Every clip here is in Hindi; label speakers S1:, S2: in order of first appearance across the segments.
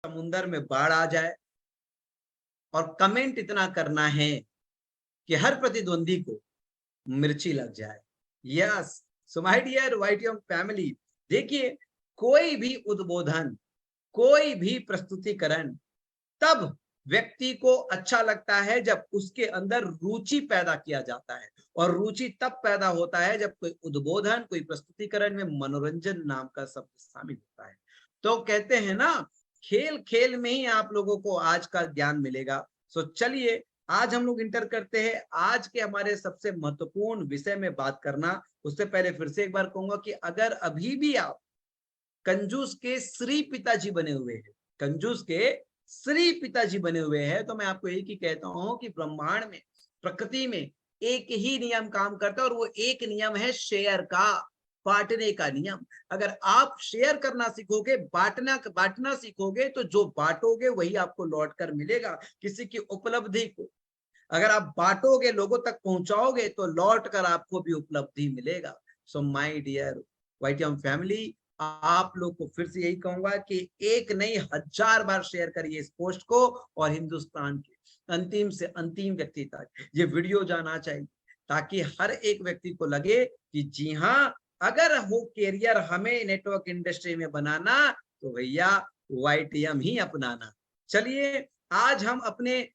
S1: समुंदर में बाढ़ आ जाए और कमेंट इतना करना है कि हर प्रतिद्वंदी को मिर्ची लग जाए। Yes, so my dear YTM family, देखिए कोई भी उद्बोधन, कोई भी प्रस्तुतिकरण तब व्यक्ति को अच्छा लगता है जब उसके अंदर रुचि पैदा किया जाता है, और रुचि तब पैदा होता है जब कोई उद्बोधन, कोई प्रस्तुतिकरण में मनोरंजन नाम का शब्द शामिल होता है। तो कहते हैं ना, खेल खेल में ही आप लोगों को आज का ज्ञान मिलेगा। सो चलिए आज हम लोग इंटर करते हैं आज के हमारे सबसे महत्वपूर्ण विषय में बात करना। उससे पहले फिर से एक बार कहूंगा कि अगर अभी भी आप कंजूस के श्री पिताजी बने हुए हैं, कंजूस के श्री पिताजी बने हुए हैं, तो मैं आपको एक ही कहता हूं कि ब्रह्मांड में, प्रकृति में एक ही नियम काम करता है, और वो एक नियम है शेयर का, बांटने का नियम। अगर आप शेयर करना सीखोगे, बांटना बांटना सीखोगे, तो जो बांटोगे वही आपको लौट कर मिलेगा। किसी की उपलब्धि को अगर आप बांटोगे, लोगों तक पहुंचाओगे, तो लौट कर आपको भी उपलब्धि मिलेगा। So my dear YTM family, आप लोग को फिर से यही कहूंगा कि एक नहीं 1000 बार शेयर करिए इस पोस्ट को, और हिंदुस्तान के अंतिम से अंतिम व्यक्ति तक ये वीडियो जाना चाहिए, ताकि हर एक व्यक्ति को लगे कि जी हाँ, अगर वो कैरियर हमें नेटवर्क इंडस्ट्री में बनाना, तो भैया वाईटीएम ही अपनाना। चलिए आज हम अपने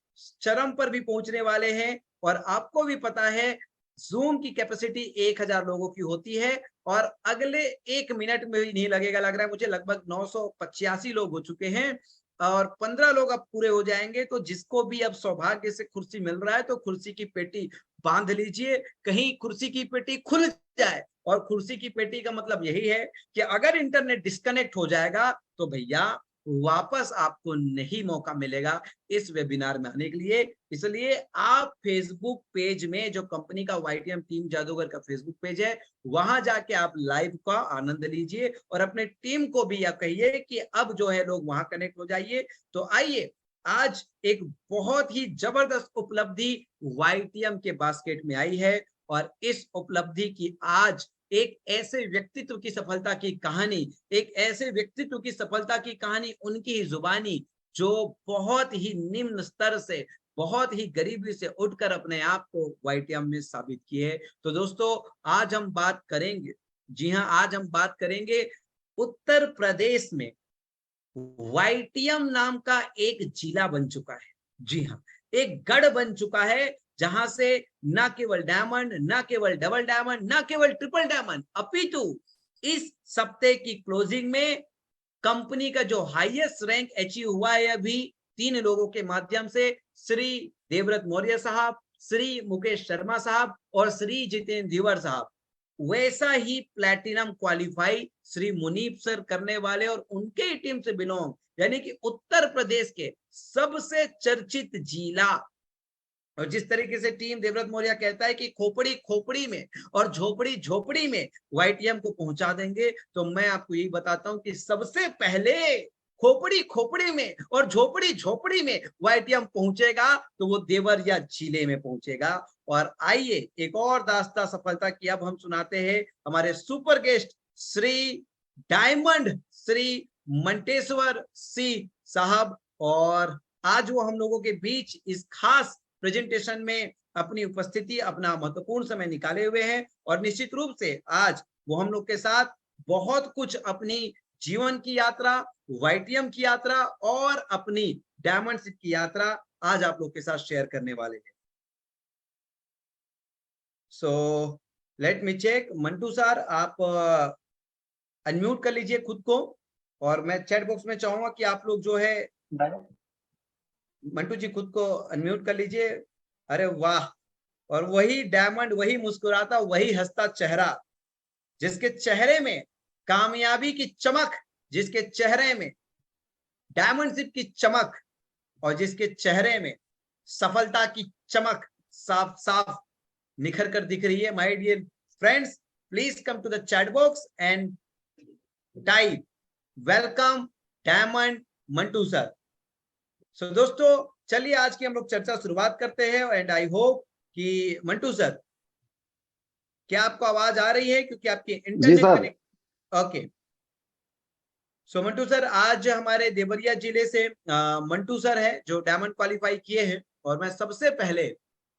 S1: चरम पर भी पहुंचने वाले हैं, और आपको भी पता है जूम की कैपेसिटी 1000 लोगों की होती है, और अगले 1 मिनट में भी नहीं लगेगा, लग रहा है मुझे लगभग 985 लोग हो चुके हैं, और 15 लोग अब पूरे हो जाएंगे। तो जिसको भी अब सौभाग्य से कुर्सी मिल रहा है, तो कुर्सी की पेटी बांध लीजिए, कहीं कुर्सी की पेटी खुल जाए। और कुर्सी की पेटी का मतलब यही है कि अगर इंटरनेट डिस्कनेक्ट हो जाएगा, तो भैया वापस आपको नहीं मौका मिलेगा इस वेबिनार में आने के लिए। इसलिए आप फेसबुक पेज में, जो कंपनी का वाईटीएम टीम जादूगर का फेसबुक पेज है, वहां जाके आप लाइव का आनंद लीजिए, और अपने टीम को भी आप कहिए कि अब जो है लोग वहां कनेक्ट हो जाइए। तो आइए, आज एक बहुत ही जबरदस्त उपलब्धि वाईटीएम के बास्केट में आई है, और इस उपलब्धि की आज एक ऐसे व्यक्तित्व की सफलता की कहानी, एक ऐसे व्यक्तित्व की सफलता की कहानी, उनकी ही जुबानी, जो बहुत ही निम्न स्तर से, बहुत ही गरीबी से उठकर अपने आप को वाईटीएम में साबित किए। तो दोस्तों आज हम बात करेंगे, जी हाँ, आज हम बात करेंगे उत्तर प्रदेश में वाईटीएम नाम का एक जिला बन चुका है। जी हाँ, एक गढ़ बन चुका है, जहां से न केवल डायमंड, न केवल डबल डायमंड, न केवल ट्रिपल डायमंड, अपितु इस सप्ताह की क्लोजिंग में कंपनी का जो हाईएस्ट रैंक अचीव हुआ है अभी 3 लोगों के माध्यम से, श्री देवव्रत मौर्य साहब, श्री मुकेश शर्मा साहब, और श्री जितेंद्र धीवर साहब, वैसा ही प्लैटिनम क्वालिफाई श्री मुनीप सर करने वाले, और उनके टीम से बिलोंग, यानी कि उत्तर प्रदेश के सबसे चर्चित जिला। और जिस तरीके से टीम देवव्रत मौर्य कहता है कि खोपड़ी खोपड़ी में और झोपड़ी झोपड़ी में वाईटीएम को पहुंचा देंगे, तो मैं आपको यही बताता हूं कि सबसे पहले खोपड़ी खोपड़ी में और झोपड़ी झोपड़ी में वाईटीएम पहुंचेगा, तो वो देवर या जिले में पहुंचेगा। और आइए एक और दास्ता सफलता की अब हम सुनाते हैं हमारे super guest Shri diamond, Shri Manteshwar सी साहब। और आज वो हम लोगों के बीच इस खास प्रेजेंटेशन में अपनी उपस्थिति, अपना महत्वपूर्ण समय निकाले हुए हैं, और निश्चित रूप से आज वो हम लोग के साथ बहुत कुछ अपनी जीवन की यात्रा, वाईटीएम की यात्रा, और अपनी डायमंडशिप की यात्रा आज आप लोग के साथ शेयर करने वाले हैं। So let me check, Mantu sir आप अनम्यूट कर लीजिए खुद को, और मैं चैट बॉक्स में चाहूंगा कि आप लोग जो है, मंटू जी खुद को अनम्यूट कर लीजिए। अरे वाह, और वही डायमंड, वही मुस्कुराता, वही हंसता चेहरा, जिसके चेहरे में कामयाबी की चमक, जिसके चेहरे में डायमंडशिप की चमक, और जिसके चेहरे में सफलता की चमक साफ साफ निखर कर दिख रही है। My dear friends, please come to the chat box and type welcome diamond Mantu sir. So दोस्तों चलिए आज की हम लोग चर्चा शुरुआत करते हैं, एंड आई होप कि मंटू सर, क्या आपको आवाज आ रही है? क्योंकि आपकी
S2: जी
S1: internet
S2: sir.
S1: Connect, okay. So Mantu sir, आज हमारे देवरिया जिले से मंटू सर है जो डायमंड क्वालिफाई किए हैं, और मैं सबसे पहले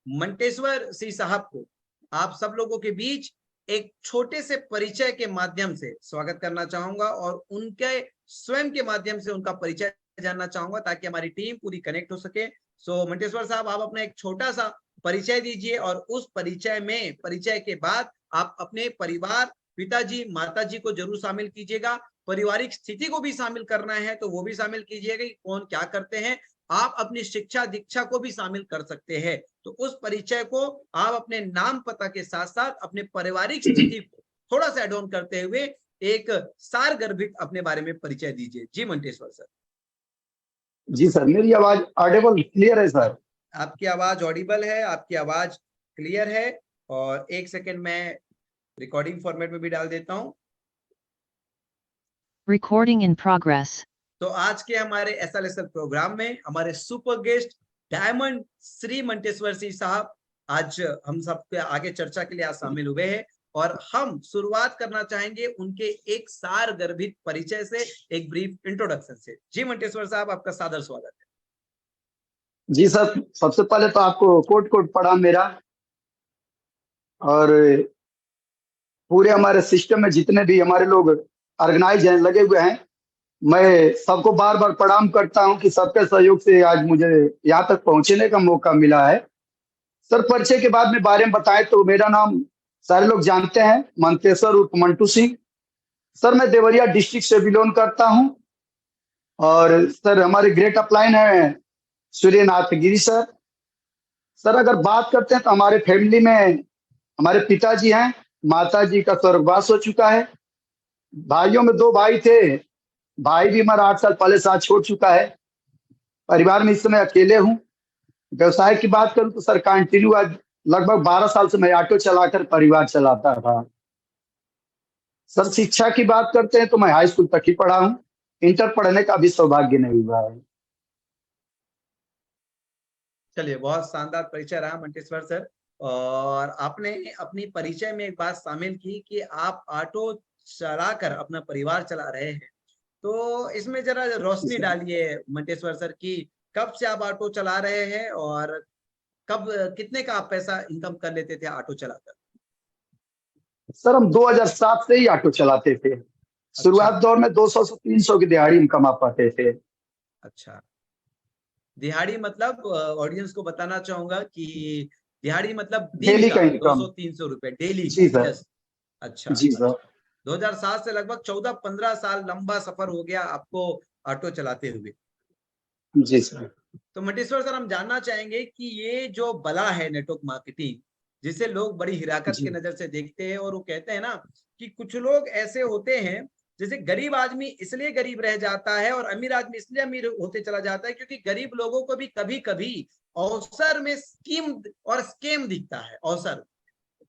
S1: मंटेश्वर सिंह साहब को आप सब लोगों के बीच एक छोटे से परिचय के माध्यम से स्वागत करना चाहूंगा और उनके स्वयं के माध्यम से उनका परिचय जानना चाहूंगा ताकि हमारी टीम पूरी कनेक्ट हो सके। सो मंटेश्वर साहब, आप अपना एक छोटा सा परिचय दीजिए और उस परिचय के बाद आप अपने परिवार, पिताजी माताजी को जरूर शामिल कीजिएगा। पारिवारिक स्थिति को भी शामिल करना है तो वो भी शामिल कीजिएगा कि कौन क्या करते हैं। आप अपनी शिक्षा दीक्षा को भी शामिल कर सकते हैं। तो उस परिचय को आप अपने नाम पता के साथ साथ अपने पारिवारिक स्थिति को थोड़ा सा एड ऑन करते हुए एक सारगर्भित अपने बारे में परिचय दीजिए। जी मंटेश्वर सर।
S2: जी सर, मेरी आवाज ऑडिबल क्लियर है सर?
S1: आपकी आवाज ऑडिबल है, आपकी आवाज क्लियर है। और एक सेकेंड मैं रिकॉर्डिंग फॉर्मेट में भी डाल देता हूं।
S3: Recording in progress.
S1: तो आज के हमारे SLSL प्रोग्राम में हमारे super guest diamond Shri Manteshwar Singh साहब आज हम सबके आगे चर्चा के लिए आज शामिल हुए हैं, और हम शुरुआत करना चाहेंगे उनके एक सार गर्भित परिचय से, एक ब्रीफ इंट्रोडक्शन से। जी मंटेश्वर साहब, आपका सादर स्वागत है।
S2: जी सर, सबसे पहले तो आपको कोट कोट प्रणाम मेरा, और पूरे हमारे सिस्टम में जितने भी हमारे लोग ऑर्गेनाइज हैं, लगे हुए हैं, मैं सबको बार बार प्रणाम करता हूं कि सबके सहयोग से आज मुझे यहाँ तक पहुंचने का मौका मिला है। सर, परिचय के बाद में बारे में बताएं तो मेरा नाम सारे लोग जानते हैं, मंतेश्वर उर्फ मंटू सिंह। सर, मैं देवरिया डिस्ट्रिक्ट से बिलोंग करता हूं, और सर हमारे ग्रेट अपलाइन है सूर्यनाथ गिरी सर। सर, अगर बात करते हैं तो हमारे फैमिली में हमारे पिताजी हैं, माताजी का स्वर्गवास हो चुका है। भाइयों में 2 भाई थे, भाई भी हमारा 8 साल पहले साथ छोड़ चुका है। परिवार में इस समय अकेले हूँ। व्यवसाय की बात करूं तो सर कंटिन्यू आज लगभग 12 साल से मैं ऑटो चलाकर परिवार चलाता था। सर, शिक्षा की बात करते हैं तो मैं हाई स्कूल तक ही पढ़ा हूँ, इंटर पढ़ने का भी सौभाग्य नहीं हुआ है।
S1: चलिए, बहुत शानदार परिचय रहा मंटेश्वर सर। और आपने अपनी परिचय में एक बात शामिल की कि आप ऑटो चलाकर अपना परिवार चला रहे हैं, तो इसमें जरा रोशनी डालिए मंटेश्वर सर की कब से आप ऑटो चला रहे हैं और कब कितने का आप पैसा इनकम कर लेते थे ऑटो चलाकर?
S2: सर, हम 2007 से ही ऑटो चलाते थे। शुरुआत दौर में 200 से 300 की दिहाड़ी हम कमा पाते थे।
S1: अच्छा, दिहाड़ी मतलब ऑडियंस को बताना चाहूंगा कि दिहाड़ी मतलब
S2: डेली का इनकम
S1: 200-300 रुपए डेली।
S2: जी सर।
S1: अच्छा
S2: जी सर।
S1: 2007 से लगभग 14-15 साल लंबा सफर हो गया आपको ऑटो चलाते हुए।
S2: जी सर।
S1: तो मंटेश्वर सर, हम जानना चाहेंगे कि ये जो बला है नेटवर्क मार्केटिंग, जिसे लोग बड़ी हिराकत की नजर से देखते हैं, और वो कहते हैं ना कि कुछ लोग ऐसे होते हैं जैसे गरीब आदमी इसलिए गरीब रह जाता है और अमीर आदमी इसलिए अमीर होते चला जाता है क्योंकि गरीब लोगों को भी कभी कभी अवसर में स्कीम और स्कैम दिखता है। अवसर,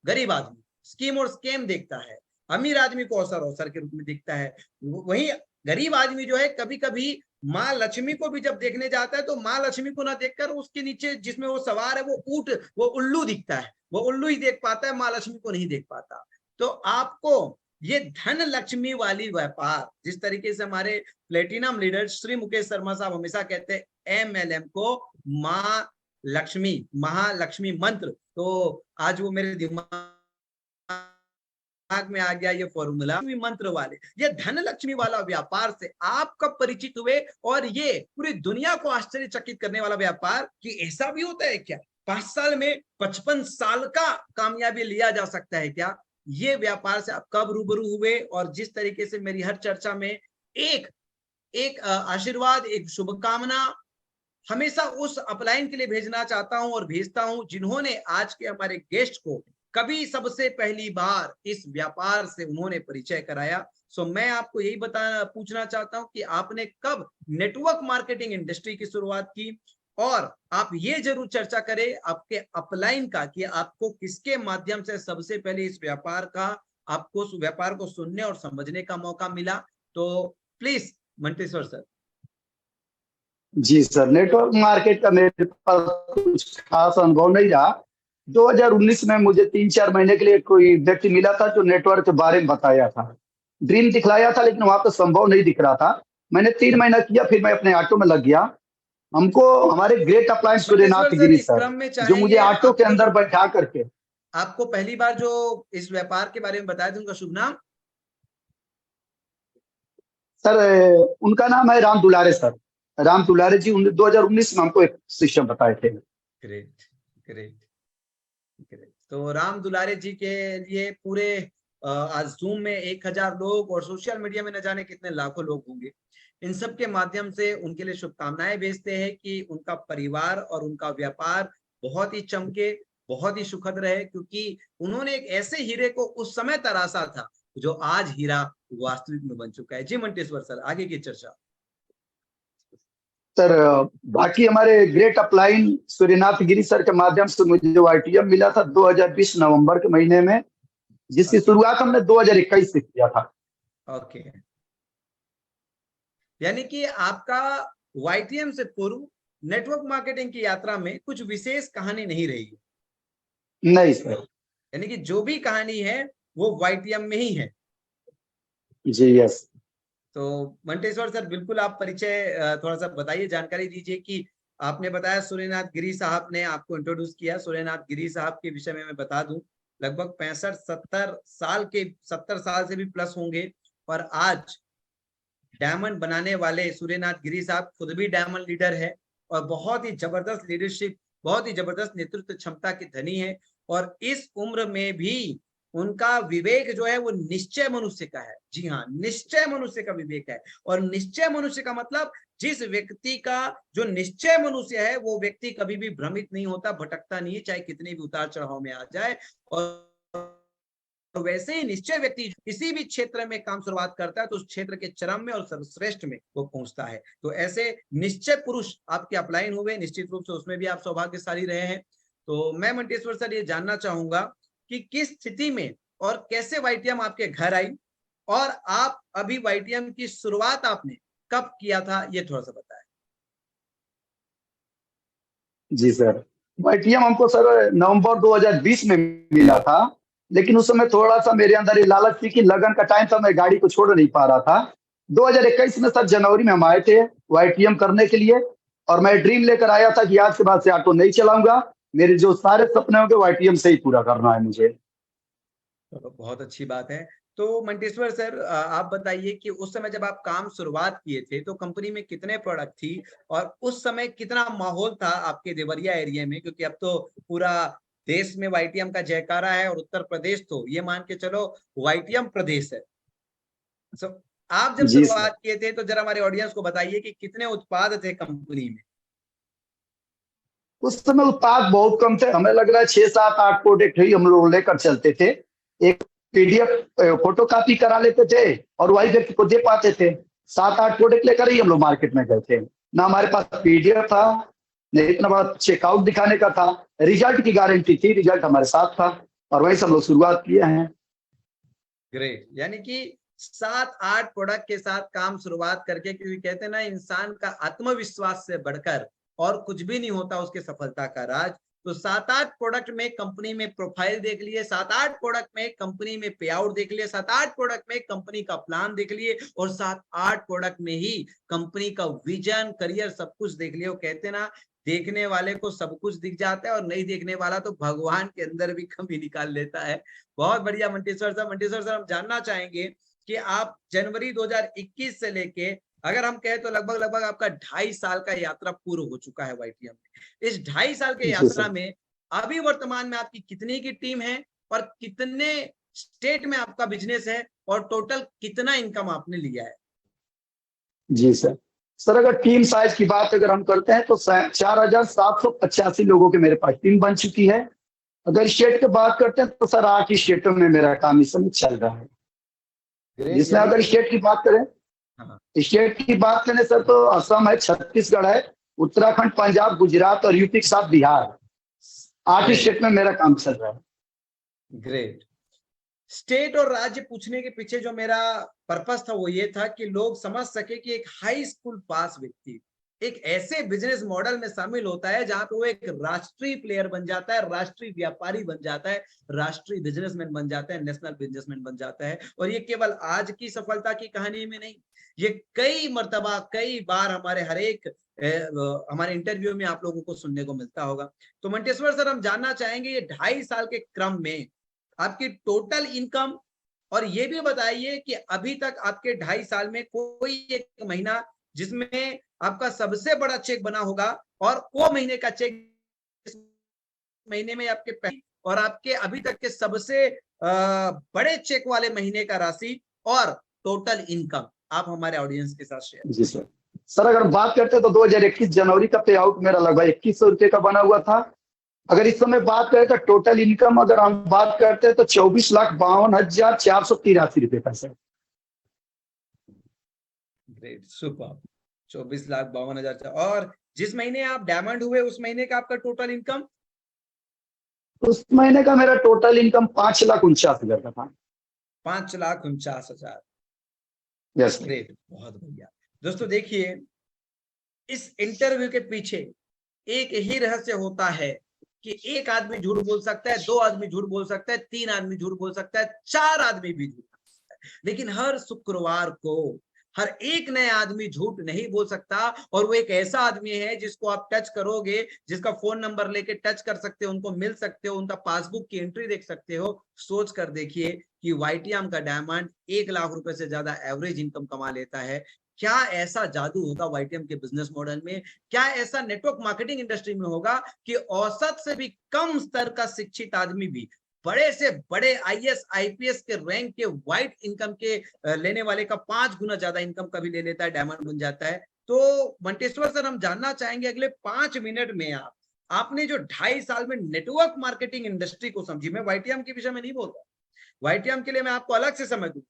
S1: गरीब आदमी स्कीम और स्कैम देखता है, अमीर आदमी को अवसर अवसर के रूप में दिखता है। वही गरीब आदमी जो है कभी कभी माँ लक्ष्मी को भी जब देखने जाता है तो माँ लक्ष्मी को ना देखकर उसके नीचे जिसमें वो सवार है वो ऊंट, वो उल्लू दिखता है, वो उल्लू ही देख पाता है, माँ लक्ष्मी को नहीं देख पाता। तो आपको ये धन लक्ष्मी वाली व्यापार, जिस तरीके से हमारे प्लेटिनम लीडर श्री मुकेश शर्मा साहब हमेशा कहते हैं MLM को माँ लक्ष्मी, महालक्ष्मी मंत्र, तो आज वो मेरे दिमाग में आ गया ये फॉर्मूला। मंत्र वाले, ये धन लक्ष्मी वाला व्यापार से आप कब परिचित हुए, और ये पूरी दुनिया को आश्चर्यचकित करने वाला व्यापार कि ऐसा भी होता है क्या, 5 साल में 55 साल का कामयाबी लिया जा सकता है क्या? ये व्यापार से आप कब रूबरू हुए? और जिस तरीके से मेरी हर चर्चा में एक आशीर्वाद, एक शुभकामना हमेशा उस अपलाइन के लिए भेजना चाहता हूं और भेजता हूं जिन्होंने आज के हमारे गेस्ट को कभी सबसे पहली बार इस व्यापार से उन्होंने परिचय कराया। सो मैं आपको यही पूछना चाहता हूं कि आपने कब नेटवर्क मार्केटिंग इंडस्ट्री की शुरुआत की, और आप ये जरूर चर्चा करें आपके अपलाइन का कि आपको किसके माध्यम से सबसे पहले इस व्यापार का, आपको उस व्यापार को सुनने और समझने का मौका मिला। तो प्लीज मंटेश्वर सर।
S2: जी सर, नेटवर्क मार्केट का मेरे पास कुछ खास अनुभव नहीं रहा। 2019 में मुझे 3-4 महीने के लिए कोई व्यक्ति मिला था जो नेटवर्क के बारे में बताया था। ड्रीम दिखलाया था, लेकिन वहां पर संभव नहीं दिख रहा था। मैंने 3 महीना किया, फिर मैं अपने ऑटो में लग गया। हमको हमारे ग्रेट अप्लायंस
S1: मंटेश्वर
S2: सूर्यनाथ
S1: सर,
S2: गिरी
S1: इस
S2: सर,
S1: क्रम में
S2: जो मुझे
S1: चाहेंगे
S2: ऑटो के
S1: आपको
S2: अंदर
S1: जो
S2: बैठा करके,
S1: आपको पहली बार जो इस व्यापार के बारे में बताया था, उनका शुभ नाम?
S2: सर उनका नाम है राम दुलारे सर। राम दुलारे जी 2019 में हमको एक सिस्टम बताए थे।
S1: Great, great, great. तो राम दुलारे जी के लिए पूरे आज जूम में 1000 लोग और सोशल मीडिया में न जाने कितने लाखों लोग होंगे, इन सब के माध्यम से उनके लिए शुभकामनाएं भेजते हैं कि उनका परिवार और उनका व्यापार बहुत ही चमके, बहुत ही सुखद रहे, क्योंकि उन्होंने एक ऐसे हीरे को उस समय तराशा था जो आज हीरा वास्तविक में बन चुका है। जी मंटेश्वर सर, आगे की चर्चा।
S2: सर बाकी हमारे ग्रेट अपलाइन सूर्यनाथ गिरी सर के माध्यम से मुझे जो आईटीएम मिला था 2020 नवंबर के महीने में, जिसकी
S1: ओके,
S2: शुरुआत हमने 2021 से किया था।
S1: ओके। यानी कि आपका वाईटीएम से पूर्व नेटवर्क मार्केटिंग की यात्रा में कुछ विशेष कहानी नहीं रही है,
S2: नहीं सर।
S1: यानी कि जो भी कहानी है वो वाईटीएम में ही है।
S2: जी यस।
S1: तो मंटेश्वर सर, बिल्कुल आप परिचय थोड़ा सा बताइए, जानकारी दीजिए कि आपने बताया सूर्यनाथ गिरी साहब ने आपको इंट्रोड्यूस किया। सूर्यनाथ गिरी साहब के विषय में मैं बता दूं, लगभग 65-70 साल से भी प्लस होंगे, और आज डायमंड बनाने वाले सूर्यनाथ गिरी साहब खुद भी डायमंड लीडर है, और बहुत ही जबरदस्त लीडरशिप, बहुत ही जबरदस्त नेतृत्व क्षमता के धनी है। और इस उम्र में भी उनका विवेक जो है वो निश्चय मनुष्य का है। जी हाँ, निश्चय मनुष्य का विवेक है। और निश्चय मनुष्य का मतलब, जिस व्यक्ति का जो निश्चय मनुष्य है वो व्यक्ति कभी भी भ्रमित नहीं होता, भटकता नहीं है, चाहे कितने भी उतार चढ़ाव में आ जाए। और तो वैसे ही निश्चय व्यक्ति किसी भी क्षेत्र में काम शुरुआत करता है तो उस क्षेत्र के चरम में और सर्वश्रेष्ठ में वो पहुंचता है। तो ऐसे निश्चय पुरुष आपके अपलाइन हुए, निश्चित रूप से उसमें भी आप सौभाग्यशाली रहे हैं। तो मैं मंटेश्वर सर ये जानना चाहूंगा कि किस स्थिति में और कैसे वाईटीएम आपके घर आई, और आप अभी वाईटीएम की शुरुआत आपने कब किया था, ये थोड़ा सा बताएं।
S2: जी सर, वाईटीएम हमको सर नवंबर 2020 में मिला था, लेकिन उस समय थोड़ा सा मेरे अंदर ये लालच थी कि लगन का टाइम था, मैं गाड़ी को छोड़ नहीं पा रहा था। 2021 में सर जनवरी में हम आए थे वाईटीएम करने के लिए, और मैं ड्रीम लेकर आया था कि आज के बाद से ऑटो नहीं चलाऊंगा, मेरे जो सारे सपने होंगे वाईटीएम से ही पूरा करना है मुझे।
S1: तो बहुत अच्छी बात है। तो मंटेश्वर सर, आप बताइए कि उस समय जब आप काम शुरुआत किए थे तो कंपनी में कितने प्रोडक्ट थी, और उस समय कितना माहौल था आपके देवरिया एरिया में, क्योंकि अब तो पूरा देश में वाईटीएम का जयकारा है, और उत्तर प्रदेश तो ये मान के चलो वाईटीएम प्रदेश है। सो आप जब
S2: जी सर,
S1: शुरुआत किए थे तो जरा हमारे ऑडियंस को बताइए कि कितने उत्पाद थे कंपनी में।
S2: उस समय उत्पाद बहुत कम थे, हमें लग रहा है 6 7 8 प्रोडक्ट ही हम लोग लेकर चलते थे। एक पीडीएफ फोटो कॉपी करा लेते थे और वही व्यक्ति को दे पाते थे। 7 8 प्रोडक्ट लेकर ही हम लोग मार्केट में गए थे। ना हमारे पास पीडीएफ था, न इतना बड़ा चेकआउट दिखाने का था। रिजल्ट की गारंटी थी, रिजल्ट हमारे साथ था, और वहीं से हम लोग शुरुआत किए हैं।
S1: ग्रेट, यानी कि 7 8 प्रोडक्ट के साथ काम शुरुआत करके, क्योंकि कहते हैं ना, इंसान का आत्मविश्वास से बढ़कर और कुछ भी नहीं होता उसके सफलता का राज। तो 7 8 प्रोडक्ट में कंपनी में प्रोफाइल देख लिए, 7 8 प्रोडक्ट में कंपनी में पे आउट देख लिए, 7 8 प्रोडक्ट में कंपनी का प्लान देख लिए, और 7 8 प्रोडक्ट में ही कंपनी का विजन, करियर, सब कुछ देख लिए। वो कहते हैं ना, देखने वाले को सब कुछ दिख जाता है, और नहीं देखने वाला तो भगवान के अंदर भी कमी निकाल लेता है। बहुत बढ़िया मंटेश्वर साहब। मंटेश्वर साहब, हम जानना चाहेंगे कि आप जनवरी 2021 से लेके, अगर हम कहें तो लगभग लगभग आपका 2.5 साल का यात्रा पूर्ण हो चुका है वाईटीएम में। इस 2.5 साल के
S2: जी
S1: यात्रा
S2: सर।
S1: में अभी वर्तमान में आपकी कितनी की टीम है, और कितने स्टेट में आपका बिजनेस है, और टोटल कितना इनकम आपने लिया है?
S2: जी सर। सर अगर टीम साइज की बात अगर हम करते हैं तो 4785 लोगों की मेरे पास टीम बन चुकी है। अगर स्टेट की बात करते हैं तो सर 8 स्टेटों में मेरा काम इस समय चल रहा है।
S1: ग्रेट,
S2: जिसमें
S1: यानी
S2: अगर
S1: कि
S2: स्टेट की बात करें,
S1: हाँ,
S2: स्टेट की बात करें सर तो असम है, छत्तीसगढ़ है, उत्तराखंड, पंजाब, गुजरात और यूपी के साथ बिहार, 8
S1: ग्रेट,
S2: स्टेट में मेरा काम चल रहा है।
S1: ग्रेट। स्टेट और राज्य पूछने के पीछे जो मेरा पर्पस था वो ये था कि लोग समझ सके कि एक हाई स्कूल पास व्यक्ति एक ऐसे बिजनेस मॉडल में शामिल होता है जहां पे वो एक राष्ट्रीय प्लेयर बन जाता है, राष्ट्रीय व्यापारी बन जाता है, राष्ट्रीय बिजनेसमैन बन जाता है, नेशनल बिजनेसमैन बन जाता है। और ये केवल आज की सफलता की कहानी में नहीं, ये कई मर्तबा कई बार हमारे हर एक हमारे इंटरव्यू में आप लोगों को सुनने को मिलता होगा। तो मंटेश्वर सर, हम जानना चाहेंगे ये 2.5 साल के क्रम में आपकी टोटल इनकम, और ये भी बताइए कि अभी तक आपके 2.5 साल में कोई एक महीना जिसमें आपका सबसे बड़ा चेक बना होगा, और वो महीने का चेक इस महीने में आपके और आपके अभी तक के सबसे बड़े चेक वाले महीने का राशि और टोटल इनकम आप हमारे ऑडियंस के साथ शेयर।
S2: जी सर। सर अगर बात करते हैं तो 2021 जनवरी का पे आउट मेरा लगभग 2100 रुपये का बना हुआ था। अगर इस समय बात करें तो टोटल इनकम अगर हम बात करते हैं तो 24,52,483 रुपये का सर।
S1: Great, super. 24,52,000। और जिस महीने आप डायमंड हुए उस महीने का आपका टोटल इनकम?
S2: उस महीने का मेरा टोटल इनकम 5,49,000 का था।
S1: 5,49,000।
S2: यस
S1: ग्रेट, बहुत बढ़िया। दोस्तों देखिए, इस इंटरव्यू के पीछे एक ही रहस्य होता है कि एक आदमी झूठ बोल सकता है, 2 आदमी झूठ बोल सकता है, 3 आदमी झूठ बोल सकता है, 4 आदमी भी झूठ बोल सकता है, लेकिन हर शुक्रवार को हर एक नया आदमी झूठ नहीं बोल सकता। और वो एक ऐसा आदमी है जिसको आप टच करोगे, जिसका फोन नंबर लेके टच कर सकते हो, उनको मिल सकते हो, उनका पासबुक की एंट्री देख सकते हो। सोच कर देखिए कि वाईटीएम का डायमंड 1 लाख रुपए से ज्यादा एवरेज इनकम कमा लेता है। क्या ऐसा जादू होगा वाईटीएम के बिजनेस मॉडल में? क्या ऐसा नेटवर्क मार्केटिंग इंडस्ट्री में होगा कि औसत से भी कम स्तर का शिक्षित आदमी भी बड़े से बड़े आईएएस आईपीएस के रैंक के वाइट इनकम के लेने वाले का 5 गुना ज्यादा इनकम कभी ले लेता है, डायमंड बन जाता है? तो मंटेश्वर सर, हम जानना चाहेंगे अगले 5 मिनट में आपने जो 2.5 साल में नेटवर्क मार्केटिंग इंडस्ट्री को समझी, मैं वाईटीएम के विषय में नहीं बोलता, वाईटीएम के लिए मैं आपको अलग से समझ दूं,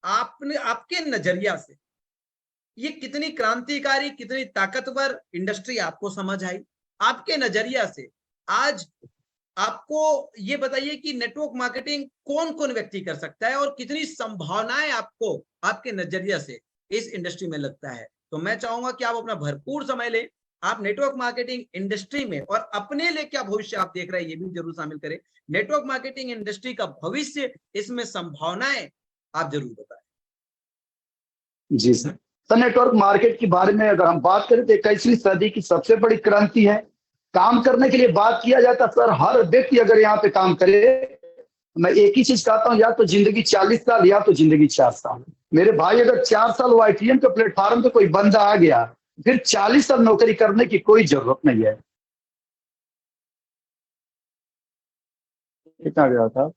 S1: आपने आपके नजरिया से ये कितनी क्रांतिकारी, कितनी ताकतवर इंडस्ट्री आपको समझ आई? आपके नजरिया से आज आपको ये बताइए कि नेटवर्क मार्केटिंग कौन कौन व्यक्ति कर सकता है और कितनी संभावनाएं आपको आपके नजरिया से इस इंडस्ट्री में लगता है? तो मैं चाहूंगा कि आप अपना भरपूर समय लें, आप नेटवर्क मार्केटिंग इंडस्ट्री में और अपने लिए क्या भविष्य आप देख रहे हैं ये भी जरूर शामिल करें। नेटवर्क मार्केटिंग इंडस्ट्री का भविष्य, इसमें संभावनाएं आप जरूर बताएं।
S2: जी सर। सर नेटवर्क मार्केट के बारे में अगर हम बात करें तो 21वीं सदी की सबसे बड़ी क्रांति है। काम करने के लिए बात किया जाता सर, हर व्यक्ति अगर यहाँ पे काम करे, मैं एक ही चीज कहता हूँ, या तो जिंदगी 40 साल या तो जिंदगी 4 साल। मेरे भाई अगर 4 साल वाईटीएम के प्लेटफॉर्म पे कोई बंदा आ गया, फिर 40 साल नौकरी करने की कोई जरूरत नहीं है। कितना गया था?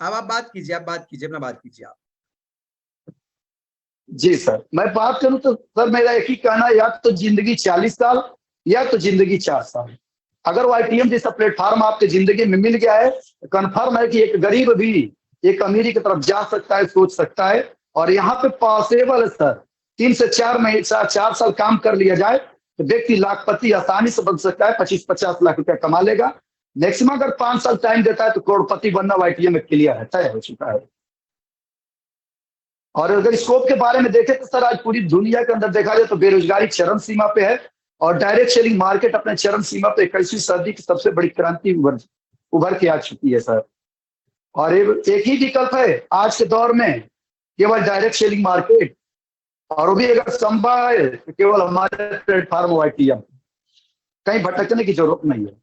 S1: अब आप बात कीजिए, अपना बात कीजिए आप।
S2: जी सर, मैं बात करूं तो सर मेरा एक ही कहना है, या तो जिंदगी 40 साल या तो जिंदगी 4 साल। अगर वाईटीएम जैसा प्लेटफॉर्म आपके जिंदगी में मिल गया है तो कन्फर्म है कि एक गरीब भी एक अमीरी की तरफ जा सकता है, सोच सकता है। और यहाँ पे पॉसिबल है सर, 3 से 4 महीने 4 साल काम कर लिया जाए तो व्यक्ति लाखपति आसानी से बन सकता है, 25-50 लाख रुपया कमा लेगा। मैक्सिमम अगर 5 साल टाइम देता है तो करोड़पति बनना वाईटीएम में क्लियर है, तय हो चुका है। और अगर स्कोप के बारे में देखें तो सर आज पूरी दुनिया के अंदर देखा जाए तो बेरोजगारी चरम सीमा पे है और डायरेक्ट सेलिंग मार्केट अपने चरम सीमा पे 21वीं सदी की सबसे बड़ी क्रांति उभर के आ चुकी है सर। और एक ही विकल्प है आज के दौर में, केवल डायरेक्ट सेलिंग मार्केट, और वो भी अगर संभव है तो केवल हमारे प्लेटफॉर्म वाईटीएम। कहीं भटकने की जरूरत नहीं है।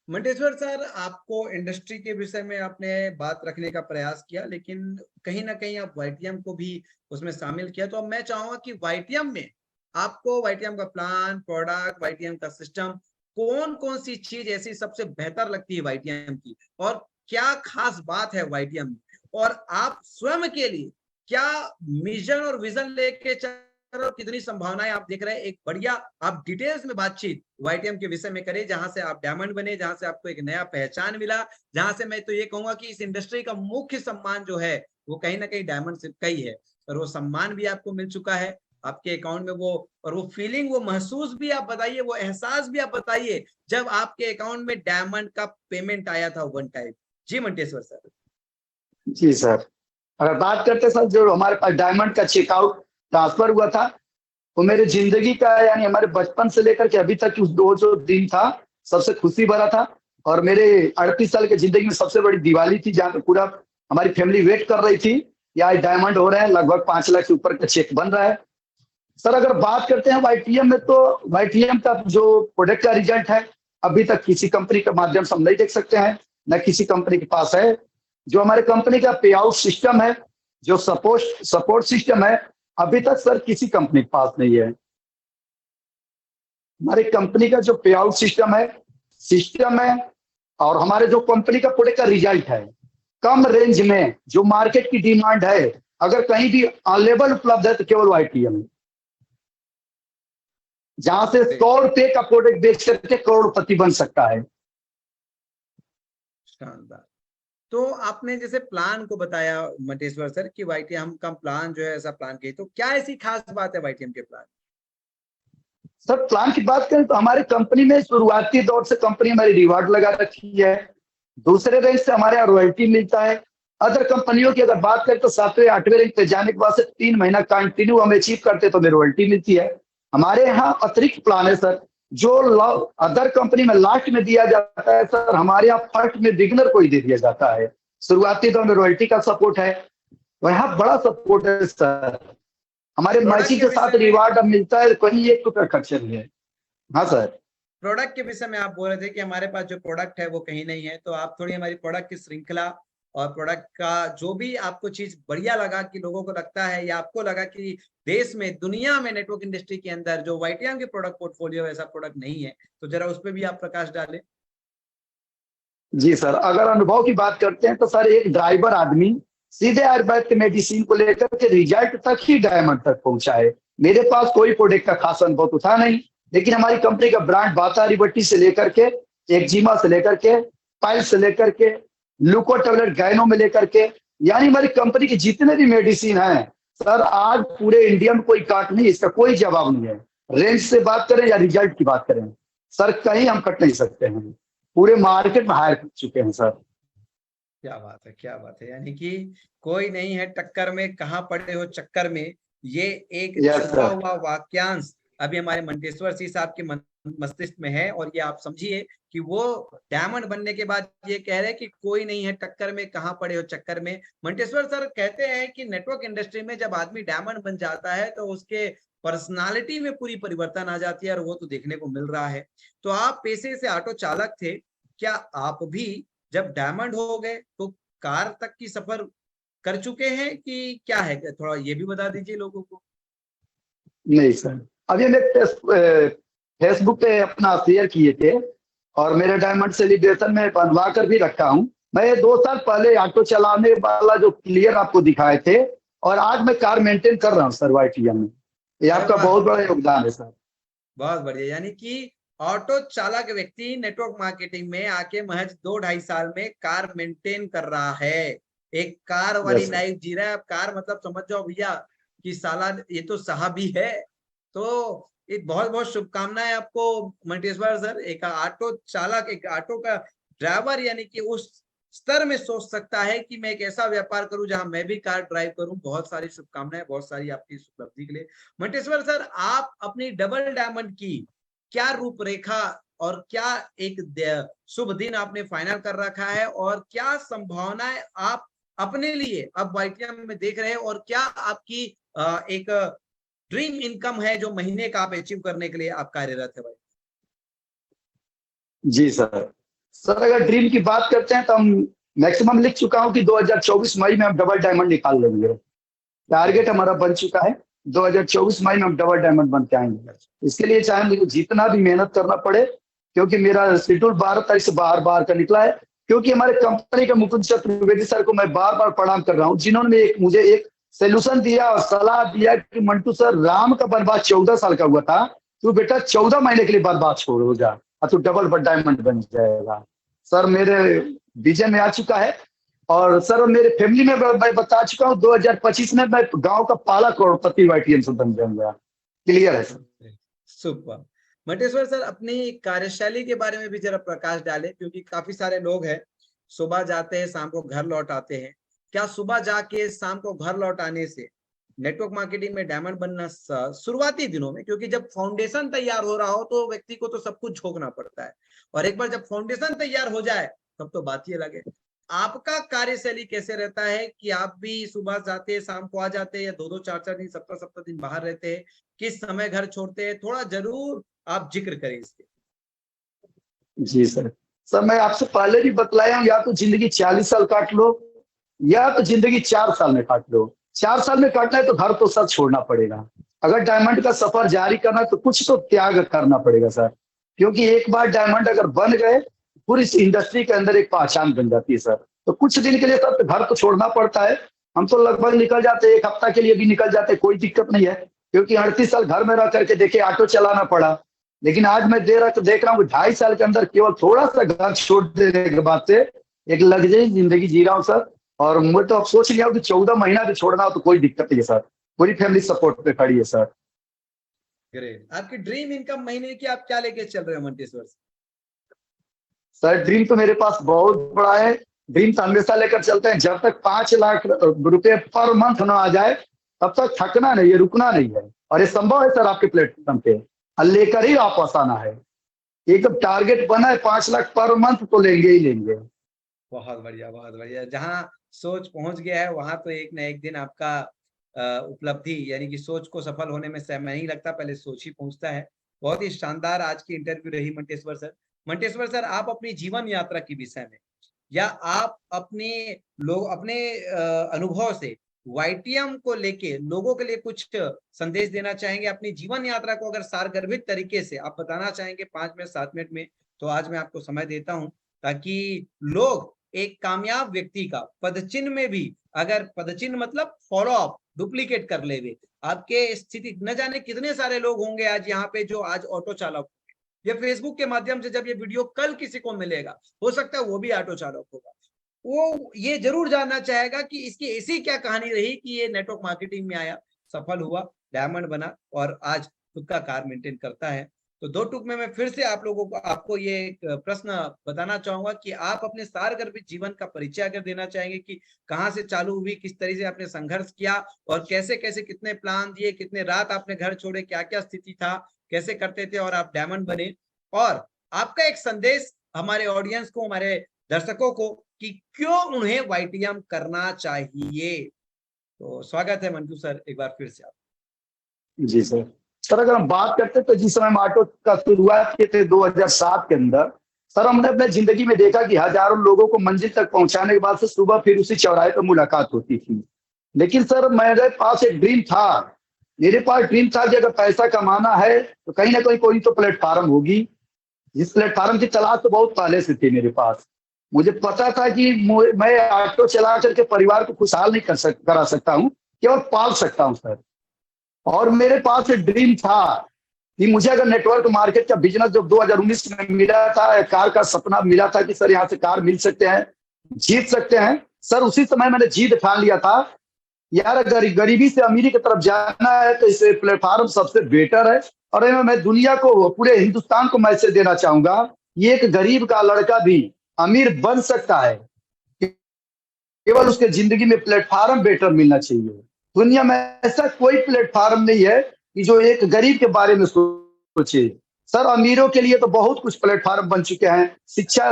S1: मंटेश्वर सर, आपको इंडस्ट्री के विषय में आपने बात रखने का प्रयास किया, लेकिन कहीं ना कहीं आप वाईटीएम को भी उसमें शामिल किया। तो अब मैं चाहूंगा कि वाईटीएम में आपको वाईटीएम का प्लान, प्रोडक्ट, वाईटीएम का सिस्टम, कौन कौन सी चीज ऐसी सबसे बेहतर लगती है वाईटीएम की, और क्या खास बात है वाईटीएम में, और आप स्वयं के लिए क्या मिशन और विजन लेके चल, कितनी संभावनाएं आप देख रहे हैं? एक बढ़िया आप डिटेल्स में बातचीत वाईटीएम के विषय में करें, जहां से आप डायमंड बने, जहां से आपको एक नया पहचान मिला, जहां से मैं तो ये कहूंगा कि इस इंडस्ट्री का मुख्य सम्मान जो है वो कहीं ना कहीं डायमंड सिर्फ का ही है, और वो सम्मान भी आपको मिल चुका है आपके अकाउंट में। वो और वो फीलिंग, वो महसूस भी आप बताइए, वो एहसास भी आप बताइए जब आपके अकाउंट में डायमंड का पेमेंट आया था वन टाइम। जी मंटेश्वर सर।
S2: जी सर, अगर बात करते सर जो हमारे पास डायमंड का चेकआउट ट्रांसफर हुआ था, वो मेरे जिंदगी का, यानी हमारे बचपन से लेकर के अभी तक वो जो दिन था सबसे खुशी भरा था। और मेरे 38 साल की जिंदगी में सबसे बड़ी दिवाली थी, जहाँ पे पूरा हमारी फैमिली वेट कर रही थी कि आज डायमंड हो रहे हैं, लगभग 5 लाख से ऊपर का चेक बन रहा है। सर अगर बात करते हैं वाईटीएम में, तो वाईटीएम का जो प्रोडक्ट का रिजल्ट है अभी तक किसी कंपनी के माध्यम से हम नहीं देख सकते हैं, न किसी कंपनी के पास है। जो हमारे कंपनी का पे आउट सिस्टम है, जो सपोर्ट सपोर्ट सिस्टम है, अभी तक सर किसी कंपनी के पास नहीं है। हमारी कंपनी का जो पे आउट सिस्टम है और हमारे जो कंपनी का प्रोडक्ट का रिजल्ट है, कम रेंज में जो मार्केट की डिमांड है, अगर कहीं भी अवेलेबल उपलब्ध है तो केवल वाईटीएम है, जहां से 100 रुपए का प्रोडक्ट बेच करके करोड़पति बन सकता है।
S1: शानदार। तो आपने जैसे प्लान को बताया मंटेश्वर सर कि वाईटीएम का प्लान जो है ऐसा प्लान किया, तो क्या ऐसी खास बात है वाईटीएम के प्लान?
S2: सर प्लान की बात करें तो हमारी कंपनी में शुरुआती दौर से कंपनी हमारी रिवार्ड लगा रखी है, दूसरे रैंक से हमारे यहाँ रॉयल्टी मिलता है। अदर कंपनियों की अगर बात करें तो 7वें 8वें रैंक पे जाने के बाद से 3 महीना कंटिन्यू हम अचीव करते तो हमें रॉयल्टी मिलती है। हमारे यहाँ अतिरिक्त प्लान है सर, जो अदर कंपनी में लास्ट में दिया जाता है, सर हमारे यहाँ फर्स्ट में बिगिनर को ही दे दिया जाता है। शुरुआती दौर में रॉयल्टी का सपोर्ट है, वहाँ बड़ा सपोर्ट है सर। हमारे
S1: प्रोडक्ट
S2: मैची
S1: के
S2: के साथ
S1: विषय में,
S2: रिवार्ड अब मिलता है, कहीं 1 रुपया खर्च नहीं है। हाँ सर।
S1: प्रोडक्ट के विषय में आप बोल रहे थे कि हमारे पास जो प्रोडक्ट है वो कहीं नहीं है, तो आप थोड़ी हमारी प्रोडक्ट की श्रृंखला और प्रोडक्ट का जो भी आपको चीज बढ़िया लगा, कि लोगों को लगता है या आपको लगा कि देश में दुनिया में नेटवर्क इंडस्ट्री के अंदर जो वाईटीएम के प्रोडक्ट पोर्टफोलियो ऐसा प्रोडक्ट नहीं है, तो जरा उस पर भी आप प्रकाश डालें।
S2: जी सर, अगर अनुभव की बात करते हैं तो सर एक ड्राइवर आदमी सीधे आयुर्वेद मेडिसिन को लेकर के रिजल्ट तक ही डायमंड तक पहुंचा है। मेरे पास कोई प्रोडक्ट का खास अनुभव तो था नहीं, लेकिन हमारी कंपनी का ब्रांड बाता रिबट्टी से लेकर के, एक्जिमा से लेकर के, पाइल से लेकर के, लुको टेबलेट गायनो में लेकर के, यानी हमारी कंपनी की जितने भी मेडिसिन हैं सर, आज पूरे इंडिया में कोई काट नहीं, इसका कोई जवाब नहीं है। रेंज से बात करें या रिजल्ट की बात करें, सर कहीं हम कट नहीं सकते हैं, पूरे मार्केट में हायर कर चुके हैं सर।
S1: क्या बात है, क्या बात है, यानी कि कोई नहीं है टक्कर में, कहाँ पड़े हो चक्कर में, ये एक
S2: यस
S1: छुपा
S2: सर।
S1: हुआ वाक्यांश अभी हमारे मंटेश्वर सिंह साहब के मस्तिष्क में है। और ये आप समझिए कि वो डायमंड बनने के बाद ये कह रहे हैं कि कोई नहीं है टक्कर में, कहाँ पड़े हो चक्कर में। मंटेश्वर सर कहते हैं कि नेटवर्क इंडस्ट्री में जब आदमी डायमंड बन जाता है तो उसके पर्सनालिटी में पूरी परिवर्तन आ जाती है, और वो तो देखने को मिल रहा है। तो आप पेशे से ऑटो चालक थे, क्या आप भी जब डायमंड हो गए तो कार तक की सफर कर चुके हैं कि क्या है? थोड़ा ये भी बता दीजिए लोगों को।
S2: नहीं सर, अभी मैं फेसबुक पे अपना शेयर किए थे और मेरे डायमंड सेलिब्रेशन में बनवा कर भी रखा हूँ। मैं 2 साल पहले ऑटो चलाने वाला जो क्लियर आपको दिखाए थे, और आज मैं कार मेंटेन कर रहा हूँ सर वाईटीएम में। ये
S1: अरे
S2: आपका
S1: वाह,
S2: बहुत बड़ा योगदान है सर।
S1: बहुत बढ़िया। यानी कि ऑटो चालक व्यक्ति नेटवर्क मार्केटिंग में आके महज 2-2.5 साल में कार मेंटेन कर रहा है, एक कार वाली
S2: यस सर।
S1: लाइफ जी रहा है। अब कार मतलब समझ जाओ भैया कि साला ये तो साहब ही है। तो एक बहुत बहुत शुभकामनाएं आपको मंटेश्वर सर। एक ऑटो चालक, एक ऑटो का ड्राइवर यानी कि उस स्तर में सोच सकता है कि मैं एक ऐसा व्यापार करूं जहां मैं भी कार ड्राइव करूं। बहुत सारी शुभकामनाएं, बहुत सारी आपकी इस उपलब्धि के लिए। मंटेश्वर सर, आप अपनी डबल डायमंड की क्या रूपरेखा और क्या एक शुभ दिन आपने फाइनल कर रखा है, और क्या संभावनाएं आप अपने लिए अब वाईटीएम में देख रहे हैं, और क्या आपकी एक ड्रीम इनकम है जो महीने का आप अचीव करने के लिए आप कार्यरत है भाई?
S2: जी सर। सर अगर ड्रीम की बात करते हैं तो हम मैक्सिमम लिख चुका हूँ कि 2024 मई में हम डबल डायमंड निकाल लेंगे। टारगेट हमारा बन चुका है, 2024 मई में हम डबल डायमंड बन के आएंगे। इसके लिए चाहे मुझे जितना भी मेहनत करना पड़े, क्योंकि मेरा शेड्यूल 12 तारीख से बाहर बाहर का निकला है। क्योंकि हमारे कंपनी के मुकुंद चतुर्वेदी सर को मैं बार बार प्रणाम कर रहा हूँ, जिन्होंने मुझे एक सोल्यूशन दिया और सलाह दिया कि मंटू सर, राम का वनवास 14 साल का हुआ था, तू बेटा 14 महीने के लिए वनवास छोड़ हो जा और तू डबल डायमंड बन जाएगा। सर मेरे विजन में आ चुका है। और सर मेरे फैमिली में मैं बता चुका हूँ 2025 में मैं गांव का पहला करोड़पति वाईटीएम से बन जाऊंगा। क्लियर है सर।
S1: सुपर। मंटेश्वर सर, अपनी कार्यशैली के बारे में भी जरा प्रकाश डालें, क्योंकि काफी सारे लोग हैं सुबह जाते हैं शाम को घर लौट आते हैं। क्या सुबह जाके शाम को घर लौट आने से नेटवर्क मार्केटिंग में डायमंड बनना शुरुआती दिनों में, क्योंकि जब फाउंडेशन तैयार हो रहा हो तो व्यक्ति को तो सब कुछ झोंकना पड़ता है, और एक बार जब फाउंडेशन तैयार हो जाए तब तो बात ही अलग है। आपका कार्यशैली कैसे रहता है कि आप भी सुबह जाते हैं, शाम को आ जाते हैं, या 2-2 4-4 दिन, 17-17 दिन बाहर रहते हैं? किस समय घर छोड़ते हैं? थोड़ा जरूर आप जिक्र करें इसके।
S2: जी सर। सर मैं आपसे पहले भी बतलाया हूँ, या तो जिंदगी 40 साल काट लो, या तो जिंदगी 4 साल में काट लो। 4 साल में काटना है तो घर तो सर छोड़ना पड़ेगा। अगर डायमंड का सफर जारी करना है तो कुछ तो त्याग करना पड़ेगा सर, क्योंकि एक बार डायमंड अगर बन गए, पूरी इस इंडस्ट्री के अंदर एक पहचान बन जाती है सर। तो कुछ दिन के लिए सर तो घर तो छोड़ना पड़ता है। हम तो लगभग निकल जाते हैं, 1 हफ्ता के लिए भी निकल जाते हैं, कोई दिक्कत नहीं है, क्योंकि 38 साल घर में रह करके देखे ऑटो चलाना पड़ा। लेकिन आज मैं देख रहा हूँ 2.5 साल के अंदर केवल थोड़ा सा घर छोड़ देने के बाद से एक लग्जरी जिंदगी जी रहा हूँ सर। और मैं तो अब सोच लिया हूँ कि 14 महीना भी छोड़ना हो तो कोई दिक्कत नहीं है सर। पूरी फैमिली सपोर्ट पे खड़ी है सर।
S1: ग्रेट। आपकी ड्रीम इनकम महीने की आप क्या लेके चल रहे हो मंटेश्वर से?
S2: सर ड्रीम तो मेरे पास बहुत बड़ा है। ड्रीम तो हमेशा लेकर चलते हैं, जब तक 5 लाख रुपए पर मंथ ना आ जाए तब तक थकना नहीं है, रुकना नहीं है। और ये संभव है सर आपके प्लेटफॉर्म पे, और लेकर ही वापस आना है। एकदम टारगेट बना है 5 लाख पर मंथ, तो लेंगे ही लेंगे।
S1: बहुत बढ़िया, बहुत बढ़िया। जहाँ सोच पहुंच गया है वहां तो एक ना एक दिन आपका उपलब्धि, यानी कि सोच को सफल होने में समय नहीं लगता, पहले सोच ही पहुंचता है। बहुत ही शानदार आज की इंटरव्यू रही मंटेश्वर सर। मंटेश्वर सर, आप अपनी जीवन यात्रा के विषय में, या आप अपने अनुभव से वाईटीएम को लेके लोगों के लिए कुछ संदेश देना चाहेंगे? अपनी जीवन यात्रा को अगर सारगर्भित तरीके से आप बताना चाहेंगे 5 मिनट 7 मिनट में, तो आज मैं आपको समय देता हूं, ताकि लोग एक कामयाब व्यक्ति का पदचिन्ह में भी, अगर पदचिन्ह मतलब फॉलो अप डुप्लीकेट कर ले वे, आपके स्थिति न जाने कितने सारे लोग होंगे आज यहाँ पे जो आज ऑटो चालक, या फेसबुक के माध्यम से जब ये वीडियो कल किसी को मिलेगा, हो सकता है वो भी ऑटो चालक होगा, वो ये जरूर जानना चाहेगा कि इसकी ऐसी क्या कहानी रही कि ये नेटवर्क मार्केटिंग में आया, सफल हुआ, डायमंड बना और आज खुद का कार मेंटेन करता है। तो 2 टूक में मैं फिर से आप लोगों को आपको ये एक प्रश्न बताना चाहूंगा कि आप अपने सारगर्भित जीवन का परिचय अगर देना चाहेंगे कि कहाँ से चालू हुई, किस तरह से आपने संघर्ष किया, और कैसे कैसे कितने प्लान दिए, कितने रात आपने घर छोड़े, क्या क्या स्थिति था, कैसे करते थे और आप डायमंड बने, और आपका एक संदेश हमारे ऑडियंस को, हमारे दर्शकों को, कि क्यों उन्हें वाईटीएम करना चाहिए। तो स्वागत है मंटू सर एक बार फिर से आप।
S2: जी सर। सर अगर हम बात करते तो जिस समय हम ऑटो का शुरुआत किए थे 2007 के अंदर, सर हमने अपने जिंदगी में देखा कि हजारों लोगों को मंजिल तक पहुंचाने के बाद से सुबह फिर उसी चौराहे पर मुलाकात होती थी। लेकिन सर मेरे पास एक ड्रीम था। मेरे पास ड्रीम था कि अगर पैसा कमाना है तो कहीं ना कहीं कोई तो प्लेटफार्म होगी। जिस प्लेटफार्म की तलाश तो बहुत पहले से थी मेरे पास। मुझे पता था कि मैं ऑटो चला करके परिवार को खुशहाल नहीं करा सकता हूँ, केवल पाल सकता हूँ सर। और मेरे पास एक ड्रीम था कि मुझे अगर नेटवर्क मार्केट का बिजनेस जब 2019 में मिला था, कार का सपना मिला था कि सर यहाँ से कार मिल सकते हैं, जीत सकते हैं सर, उसी समय मैंने जीत ठान लिया था यार, अगर गरीबी से अमीरी की तरफ जाना है तो इस प्लेटफॉर्म सबसे बेटर है। और मैं दुनिया को, पूरे हिंदुस्तान को मैसेज देना चाहूंगा, ये एक गरीब का लड़का भी अमीर बन सकता है, केवल उसके जिंदगी में प्लेटफॉर्म बेटर मिलना चाहिए। दुनिया में ऐसा कोई प्लेटफॉर्म नहीं है कि जो एक गरीब के बारे में सोचे। सर अमीरों के लिए तो बहुत कुछ प्लेटफॉर्म बन चुके हैं। शिक्षा,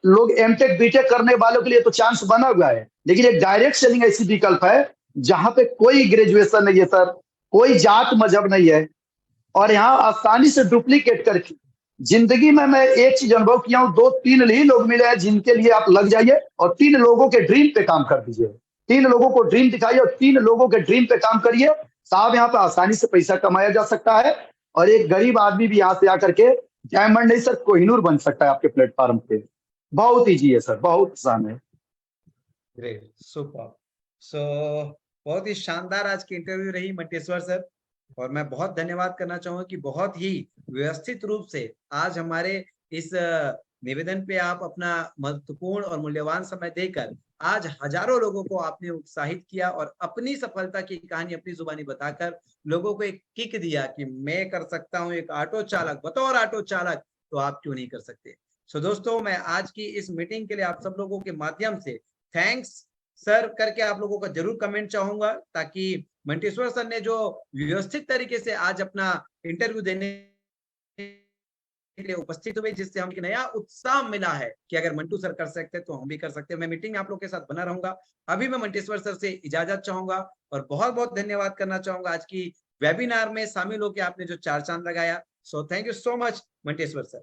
S2: लोग एमटेक बीटेक करने वालों के लिए तो चांस बना हुआ है, लेकिन एक डायरेक्ट सेलिंग ऐसी विकल्प है जहां पे कोई ग्रेजुएशन नहीं है सर, कोई जात मजहब नहीं है, और यहाँ आसानी से डुप्लीकेट करके जिंदगी में मैं एक चीज अनुभव किया हूँ, 2-3 ही लोग मिले हैं जिनके लिए आप लग जाइए और 3 लोगों के ड्रीम पे काम कर दीजिए। 3 लोगों को ड्रीम दिखाइए और 3 लोगों के ड्रीम पे काम करिए साहब, यहाँ पे आसानी से पैसा कमाया जा सकता है। और एक गरीब आदमी भी यहाँ से आकर के डायमंड नहीं सर कोहिनूर बन सकता है आपके प्लेटफॉर्म पे। बहुत ईजी है सर, बहुत आसान है।
S1: Great, super. सो बहुत ही शानदार आज की इंटरव्यू रही मंटेश्वर सर, और मैं बहुत धन्यवाद करना चाहूंगा कि बहुत ही व्यवस्थित रूप से आज हमारे इस निवेदन पे आप अपना महत्वपूर्ण और मूल्यवान समय देकर आज हजारों लोगों को आपने उत्साहित किया, और अपनी सफलता की कहानी अपनी जुबानी बताकर लोगों को एक किक दिया कि मैं कर सकता हूं, एक ऑटो चालक बतौर ऑटो चालक, तो आप क्यों नहीं कर सकते। सो दोस्तों, मैं आज की इस मीटिंग के लिए आप सब लोगों के माध्यम से थैंक्स सर करके आप लोगों का जरूर कमेंट चाहूंगा, ताकि मंटेश्वर सर ने जो व्यवस्थित तरीके से आज अपना इंटरव्यू देने के लिए उपस्थित हुए, जिससे हमें नया उत्साह मिला है कि अगर मंटू सर कर सकते हैं तो हम भी कर सकते हैं। मैं मीटिंग में आप लोग के साथ बना रहूंगा। अभी मैं मंटेश्वर सर से इजाजत चाहूंगा और बहुत बहुत धन्यवाद करना चाहूंगा आज की वेबिनार में शामिल होकर आपने जो चार चांद लगाया। So thank you so much Manteshwar sir.